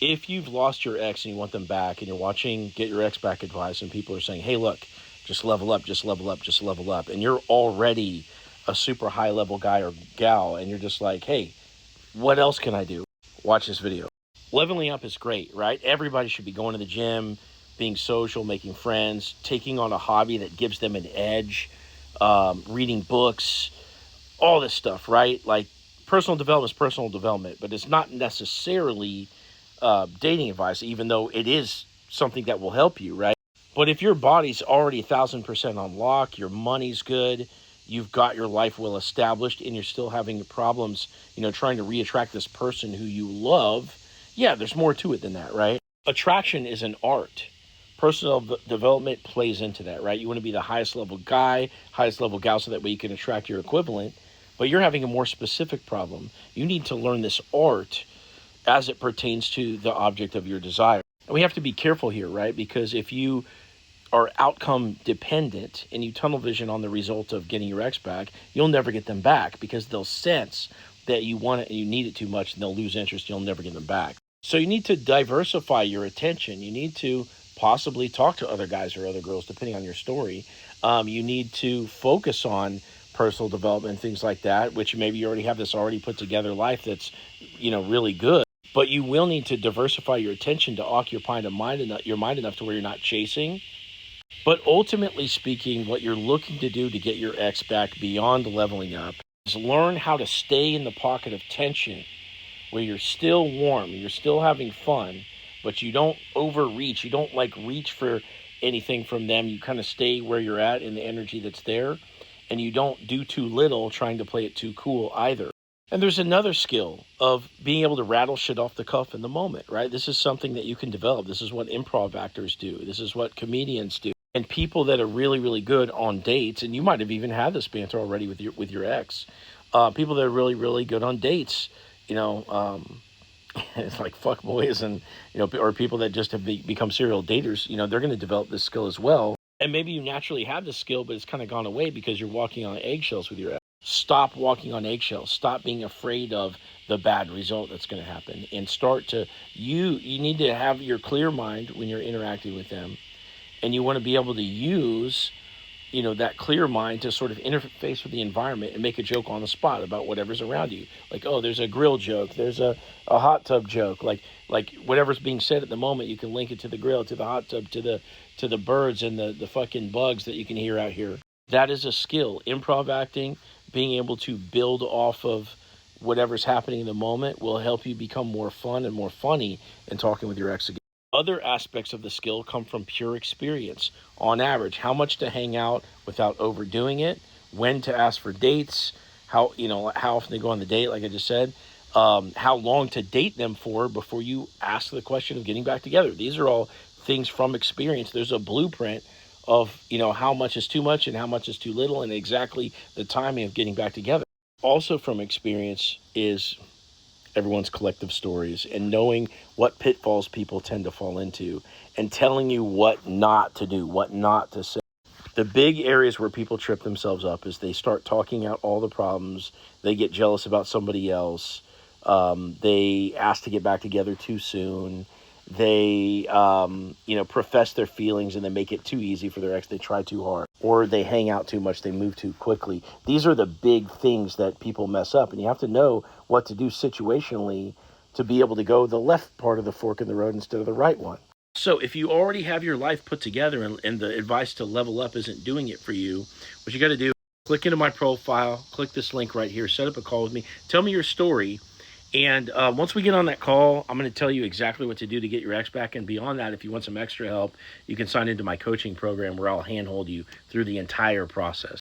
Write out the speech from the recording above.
If you've lost your ex and you want them back and you're watching Get Your Ex Back advice and people are saying, hey, look, just level up, just level up, just level up. And you're already a super high level guy or gal and you're just like, hey, what else can I do? Watch this video. Leveling up is great, right? Everybody should be going to the gym, being social, making friends, taking on a hobby that gives them an edge, reading books, all this stuff, right? Like personal development is personal development, but it's not necessarily dating advice, even though it is something that will help you, right? But if your body's already 1,000% on lock, your money's good, you've got your life well established, and you're still having problems, trying to reattract this person who you love, yeah, there's more to it than that, right? Attraction is an art. Personal development plays into that, right? You want to be the highest level guy, highest level gal, so that way you can attract your equivalent. But you're having a more specific problem. You need to learn this art as it pertains to the object of your desire. And we have to be careful here, right? Because if you are outcome dependent and you tunnel vision on the result of getting your ex back, you'll never get them back because they'll sense that you want it and you need it too much and they'll lose interest. You'll never get them back. So you need to diversify your attention. You need to possibly talk to other guys or other girls, depending on your story. You need to focus on personal development, things like that, which maybe you already have this already put together life that's, really good. But you will need to diversify your attention to occupy your mind enough to where you're not chasing. But ultimately speaking, what you're looking to do to get your ex back beyond leveling up is learn how to stay in the pocket of tension where you're still warm, you're still having fun, but you don't overreach. You don't reach for anything from them. You kind of stay where you're at in the energy that's there, and you don't do too little trying to play it too cool either. And there's another skill of being able to rattle shit off the cuff in the moment, right? This is something that you can develop. This is what improv actors do. This is what comedians do. And people that are really, really good on dates, and you might have even had this banter already with your ex, people that are really, really good on dates, it's like fuck boys and, or people that just have become serial daters, they're going to develop this skill as well. And maybe you naturally have this skill, but it's kind of gone away because you're walking on eggshells with your ex. Stop walking on eggshells. Stop being afraid of the bad result that's going to happen and start to, you need to have your clear mind when you're interacting with them. And you want to be able to use, that clear mind to sort of interface with the environment and make a joke on the spot about whatever's around you. Like, oh, there's a grill joke. There's a hot tub joke. Like whatever's being said at the moment, you can link it to the grill, to the hot tub, to the birds and the fucking bugs that you can hear out here. That is a skill. Improv acting, being able to build off of whatever's happening in the moment will help you become more fun and more funny in talking with your ex again. Other aspects of the skill come from pure experience. On average, how much to hang out without overdoing it, when to ask for dates, how often they go on the date, like I just said, how long to date them for before you ask the question of getting back together. These are all things from experience. There's a blueprint of, how much is too much and how much is too little and exactly the timing of getting back together. Also from experience is everyone's collective stories and knowing what pitfalls people tend to fall into and telling you what not to do, what not to say. The big areas where people trip themselves up is they start talking out all the problems. They get jealous about somebody else. They ask to get back together too soon. They, profess their feelings and they make it too easy for their ex. They try too hard, or they hang out too much. They move too quickly. These are the big things that people mess up, and you have to know what to do situationally to be able to go the left part of the fork in the road instead of the right one. So if you already have your life put together and the advice to level up isn't doing it for you, what you got to do, click into my profile, click this link right here, set up a call with me, tell me your story. And once we get on that call, I'm going to tell you exactly what to do to get your ex back. And beyond that, if you want some extra help, you can sign into my coaching program where I'll handhold you through the entire process.